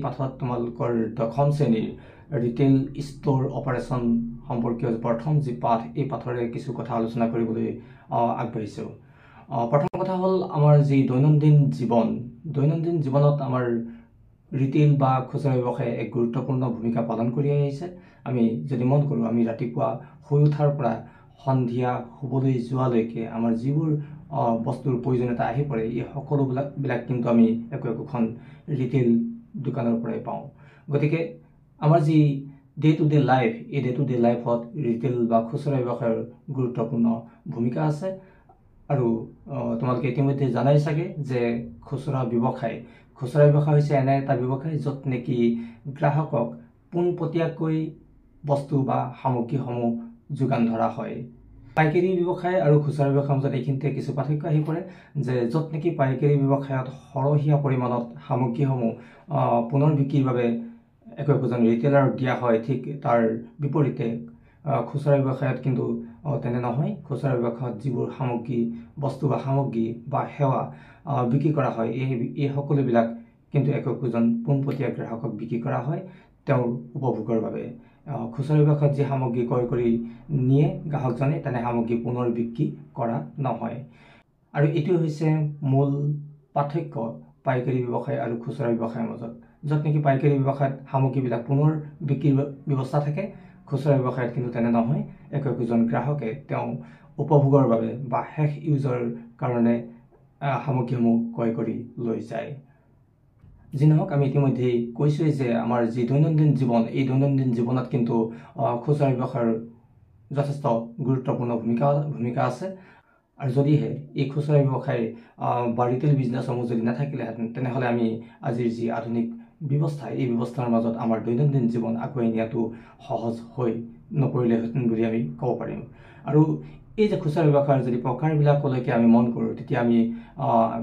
পাঠত তোমালোকৰ দশম শ্ৰেণীৰ ৰিটেইল ষ্ট'ৰ অপাৰেশ্যন সম্পৰ্কীয় প্ৰথম যি পাঠ এই পাঠৰে কিছু কথা আলোচনা কৰিবলৈ আগবাঢ়িছোঁ। প্ৰথম কথা হ'ল আমাৰ যি দৈনন্দিন জীৱনত আমাৰ ৰিটেইল বা খুচুৰা ব্যৱসায়ে এক গুৰুত্বপূৰ্ণ ভূমিকা পালন কৰি আহিছে। আমি যদি মন কৰোঁ, আমি ৰাতিপুৱা শুই উঠাৰ পৰা সন্ধিয়া শুবলৈ যোৱালৈকে আমাৰ যিবোৰ বস্তুৰ প্ৰয়োজনীয়তা আহি পৰে, এই সকলোবিলাক কিন্তু আমি একোখন ৰিটেইল দোকানৰ পৰাই পাওঁ। গতিকে আমাৰ যি ডে টু ডে লাইফ, এই ডে টু ডে লাইফত ৰিটেইল বা খুচুৰা ব্যৱসায়ৰ গুৰুত্বপূৰ্ণ ভূমিকা আছে। আৰু তোমালোকে ইতিমধ্যে জানাই চাগে যে খুচুৰা ব্যৱসায় হৈছে এনে এটা ব্যৱসায় য'ত নেকি গ্ৰাহকক পোনপটীয়াকৈ বস্তু বা সামগ্ৰীসমূহ যোগান ধৰা হয়। পাইকাৰী ব্যৱসায় আৰু খুচুৰা ব্যৱসায়ৰ মাজত এইখিনিতে কিছু পাৰ্থক্য আহি পৰে যে য'ত নেকি পাইকাৰী ব্যৱসায়ত সৰহীয়া পৰিমাণত সামগ্ৰীসমূহ পুনৰ বিক্ৰীৰ বাবে একোজন ৰিটেইলাৰক দিয়া হয়, ঠিক তাৰ বিপৰীতে খুচুৰা ব্যৱসায়ত কিন্তু তেনে নহয়। খুচুৰা ব্যৱসায়ত যিবোৰ বস্তু বা সামগ্ৰী বা সেৱা বিক্ৰী কৰা হয়, এই সকলোবিলাক কিন্তু একোজন পোনপটীয়া গ্ৰাহকক বিক্ৰী কৰা হয় তেওঁৰ উপভোগৰ বাবে। খুচুৰা ব্যৱসায়ত যি সামগ্ৰী ক্ৰয় কৰি নিয়ে গ্ৰাহকজনে, তেনে সামগ্ৰী পুনৰ বিক্ৰী কৰা নহয়। আৰু এইটো হৈছে মূল পাৰ্থক্য পাইকাৰী ব্যৱসায় আৰু খুচুৰা ব্যৱসায়ৰ মাজত। য'ত নেকি পাইকাৰী ব্যৱসায়ত সামগ্ৰীবিলাক পুনৰ বিক্ৰীৰ ব্যৱস্থা থাকে, খুচুৰা ব্যৱসায়ত কিন্তু তেনে নহয়। একোজন গ্ৰাহকে তেওঁ উপভোগৰ বাবে বা শেষ ইউজৰ কাৰণে সামগ্ৰীসমূহ ক্ৰয় কৰি লৈ যায়। যি নহওক, আমি ইতিমধ্যেই কৈছোঁৱেই যে আমাৰ যি দৈনন্দিন জীৱন, এই দৈনন্দিন জীৱনত কিন্তু খুচুৰা ব্যৱসায়ৰ যথেষ্ট গুৰুত্বপূৰ্ণ ভূমিকা আছে। আৰু যদিহে এই খুচুৰা ব্যৱসায় বা ৰিটেইল বিজনেছসমূহ যদি নাথাকিলেহেঁতেন, তেনেহ'লে আমি আজিৰ যি আধুনিক ব্যৱস্থা, এই ব্যৱস্থাৰ মাজত আমাৰ দৈনন্দিন জীৱন আগুৱাই নিয়াটো সহজ হৈ নপৰিলেহেঁতেন বুলি আমি ক'ব পাৰিম। আৰু এই যে খুচুৰা ব্যৱসায়ৰ যদি প্ৰকাৰবিলাকলৈকে আমি মন কৰোঁ, তেতিয়া আমি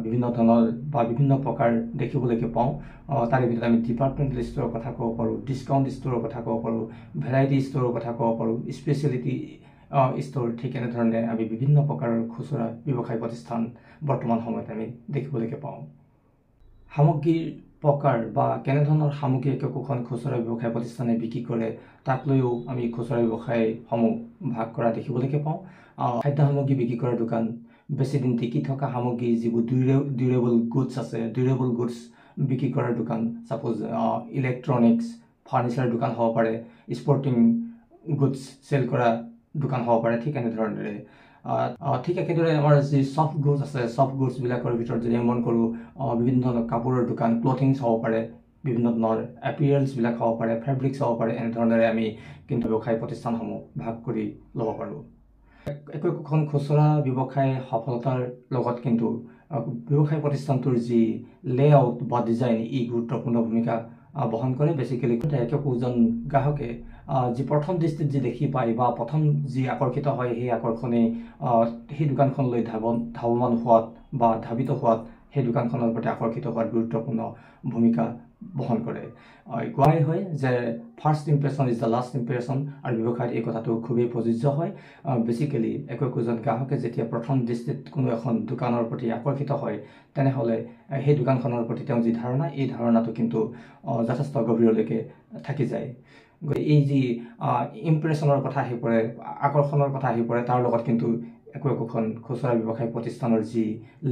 বিভিন্ন ধৰণৰ বা বিভিন্ন প্ৰকাৰ দেখিবলৈকে পাওঁ। তাৰে ভিতৰত আমি ডিপাৰ্টমেণ্টেল ষ্ট'ৰৰ কথা ক'ব পাৰোঁ, ডিছকাউণ্ট ষ্ট'ৰৰ কথা ক'ব পাৰোঁ, ভেৰাইটি ষ্ট'ৰৰ কথা ক'ব পাৰোঁ, স্পেচিয়েলিটি ষ্ট'ৰ। ঠিক এনেধৰণে আমি বিভিন্ন প্ৰকাৰৰ খুচুৰা ব্যৱসায় প্ৰতিষ্ঠান বৰ্তমান সময়ত আমি দেখিবলৈকে পাওঁ। সামগ্ৰীৰ প্ৰকাৰ বা কেনেধৰণৰ সামগ্ৰী একোখন খুচুৰা ব্যৱসায় প্ৰতিষ্ঠানে বিক্ৰী কৰে, তাক লৈও আমি খুচুৰা ব্যৱসায়সমূহ ভাগ কৰা দেখিবলৈকে পাওঁ। খাদ্য সামগ্ৰী বিক্ৰী কৰা দোকান, বেছিদিন টিকি থকা সামগ্ৰী যিবোৰ ডিউৰেবল গুডছ আছে, ডিউৰেবল গুডছ বিক্ৰী কৰাৰ দোকান, ছাপ'জ ইলেক্ট্ৰনিক্স, ফাৰ্ণিচাৰ দোকান হ'ব পাৰে, স্পৰ্টিং গুডছ চেল কৰা দোকান হ'ব পাৰে। ঠিক এনেধৰণেৰে ঠিক একেদৰে আমাৰ যি ছফ্ট গুডছ আছে, ছফ্ট গুডছবিলাকৰ ভিতৰত যদি মন কৰোঁ, বিভিন্ন ধৰণৰ কাপোৰৰ দোকান, ক্লথিংছ হ'ব পাৰে, বিভিন্ন ধৰণৰ এপিয়াৰেলছবিলাক হ'ব পাৰে, ফেব্ৰিক্স হ'ব পাৰে। এনেধৰণেৰে আমি কিন্তু ব্যৱসায় প্ৰতিষ্ঠানসমূহ ভাগ কৰি ল'ব পাৰোঁ। একোখন খুচুৰা ব্যৱসায় সফলতাৰ লগত কিন্তু ব্যৱসায় প্ৰতিষ্ঠানটোৰ যি লেআউট বা ডিজাইন, ই গুৰুত্বপূৰ্ণ ভূমিকা বহন কৰে। বেচিকেলি একোজন গ্ৰাহকে যি প্ৰথম দৃষ্টিত যি দেখি পায় বা প্ৰথম যি আকৰ্ষিত হয়, সেই আকৰ্ষণেই সেই দোকানখনলৈ ধাৱমান হোৱাত বা ধাৱিত হোৱাত, সেই দোকানখনৰ প্ৰতি আকৰ্ষিত হোৱাত গুৰুত্বপূৰ্ণ ভূমিকা বহন কৰে। কোৱাই হয় যে first impression is the last impression, আৰু ব্যৱসায়ত এই কথাটো খুবেই প্ৰযোজ্য হয়। বেচিকেলি একোজন গ্ৰাহকে যেতিয়া প্ৰথম দৃষ্টিত কোনো এখন দোকানৰ প্ৰতি আকৰ্ষিত হয়, তেনেহ'লে সেই দোকানখনৰ প্ৰতি তেওঁ যি ধাৰণা, এই ধাৰণাটো কিন্তু যথেষ্ট গভীৰলৈকে থাকি যায়। গতিকে এই যি ইম্প্ৰেশ্যনৰ কথা আহি পৰে, আকৰ্ষণৰ কথা আহি পৰে, তাৰ লগত কিন্তু একোখন খুচুৰা ব্যৱসায় প্ৰতিষ্ঠানৰ যি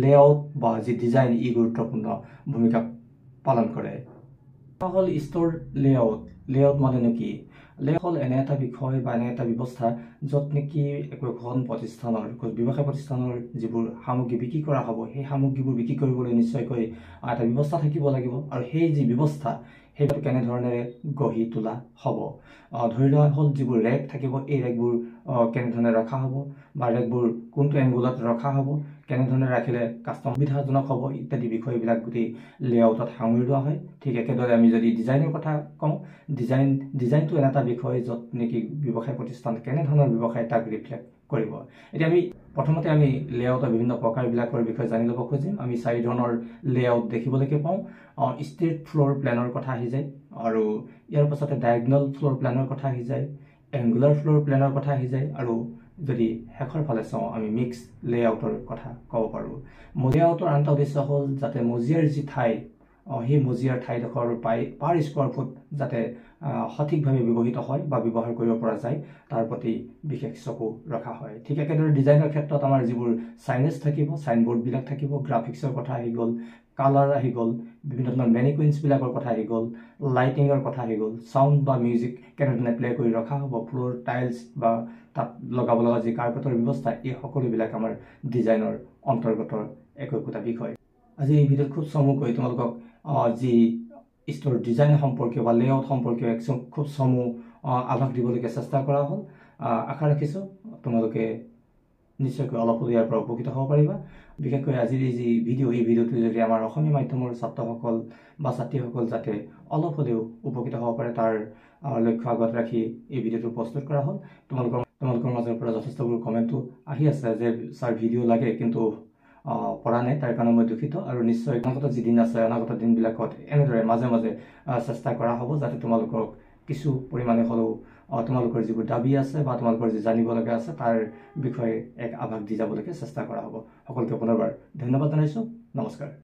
লেআউট বা যি ডিজাইন, ই গুৰুত্বপূৰ্ণ ভূমিকা পালন কৰে। হ'ল ষ্ট'ৰ লেআউট মানেনো কি? লেআউট হ'ল এনে এটা বিষয় বা এনে এটা ব্যৱস্থা য'ত নেকি একোখন প্ৰতিষ্ঠানৰ, ব্যৱসায় প্ৰতিষ্ঠানৰ যিবোৰ সামগ্ৰী বিক্ৰী কৰা হ'ব, সেই সামগ্ৰীবোৰ বিক্ৰী কৰিবলৈ নিশ্চয়কৈ এটা ব্যৱস্থা থাকিব লাগিব। আৰু সেই যি ব্যৱস্থা, সেইটো কেনেধৰণেৰে গঢ়ি তোলা হ'ব। ধৰি লোৱা হ'ল যিবোৰ ৰেক থাকিব, এই ৰেকবোৰ কেনেধৰণে ৰখা হ'ব, বা ৰেকবোৰ কোনটো এংগুলত ৰখা হ'ব, কেনেধৰণে ৰাখিলে কাষ্টমাৰ সুবিধাজনক হ'ব, ইত্যাদি বিষয়বিলাক গোটেই লেআউটত সামৰি লোৱা হয়। ঠিক একেদৰে আমি যদি ডিজাইনৰ কথা কওঁ, ডিজাইনটো এনে এটা বিষয় য'ত নেকি ব্যৱসায় প্ৰতিষ্ঠান কেনেধৰণৰ ব্যৱসায়, তাক ৰিফ্লেক্ট কৰিব। এতিয়া প্ৰথমতে আমি লেআউটৰ বিভিন্ন প্ৰকাৰবিলাকৰ বিষয়ে জানি ল'ব খুজিম। আমি 4 ধৰণৰ লেআউট দেখিবলৈকে পাওঁ। ষ্ট্ৰেট ফ্ল'ৰ প্লেনৰ কথা আহি যায়, আৰু ইয়াৰ পাছতে ডায়েগনেল ফ্ল'ৰ প্লেনৰ কথা আহি যায়, এংগুলাৰ ফ্ল'ৰ প্লেনৰ কথা আহি যায়, আৰু যদি শেষৰ ফালে চাওঁ, আমি মিক্স লেআউটৰ কথা ক'ব পাৰোঁ। লেআউটৰ আন এটা উদ্দেশ্য হ'ল যাতে মজিয়াৰ যি ঠাই, সেই মজিয়াৰ ঠাইডোখৰ পাৰ স্কোৱাৰ ফুট যাতে সঠিকভাৱে ব্যৱহৃত হয় বা ব্যৱহাৰ কৰিব পৰা যায় তাৰ প্ৰতি বিশেষ চকু ৰখা হয়। ঠিক একেদৰে ডিজাইনৰ ক্ষেত্ৰত আমাৰ যিবোৰ চাইনেজ থাকিব, চাইনবোৰ্ডবিলাক থাকিব, গ্ৰাফিক্সৰ কথা আহি গ'ল, কালাৰ আহি গ'ল, বিভিন্ন ধৰণৰ মেনিকুইন্সবিলাকৰ কথা আহি গ'ল, লাইটিঙৰ কথা আহি গ'ল, চাউণ্ড বা মিউজিক কেনেধৰণে প্লে কৰি ৰখা হ'ব, ফ্ল'ৰ টাইলছ বা তাত লগাব লগা যি কাৰ্পেটৰ ব্যৱস্থা, এই সকলোবিলাক আমাৰ ডিজাইনৰ অন্তৰ্গত একোটা বিষয়। আজি এই ভিডিঅ'ত খুব চমুকৈ তোমালোকক যি ষ্ট'ৰ ডিজাইন সম্পৰ্কীয় বা লেআউট সম্পৰ্কীয় খুব চমু আভাস দিবলৈকে চেষ্টা কৰা হ'ল। আশা ৰাখিছোঁ তোমালোকে নিশ্চয়কৈ অলপ হ'লেও ইয়াৰ পৰা উপকৃত হ'ব পাৰিবা। বিশেষকৈ আজিৰ এই যি ভিডিঅ', এই ভিডিঅ'টো যদি আমাৰ অসমীয়া মাধ্যমৰ ছাত্ৰসকল বা ছাত্ৰীসকল যাতে অলপ হ'লেও উপকৃত হ'ব পাৰে তাৰ লক্ষ্য আগত ৰাখি এই ভিডিঅ'টো প্ৰস্তুত কৰা হ'ল। তোমালোকৰ মাজৰ পৰা যথেষ্টবোৰ কমেণ্টো আহি আছে যে ছাৰ ভিডিঅ' লাগে কিন্তু পৰা নাই, তাৰ কাৰণে মই দুখিত। আৰু নিশ্চয় অনাগত যিদিন আছে, অনাগত দিনবিলাকত এনেদৰে মাজে মাজে চেষ্টা কৰা হ'ব যাতে তোমালোকক কিছু পৰিমাণে হ'লেও তোমালোকৰ যিবোৰ দাবী আছে বা তোমালোকৰ যি জানিব লগা আছে তাৰ বিষয়ে এক আভাস দি যাবলৈকে চেষ্টা কৰা হ'ব। সকলোকে পুনৰবাৰ ধন্যবাদ জনাইছোঁ। নমস্কাৰ।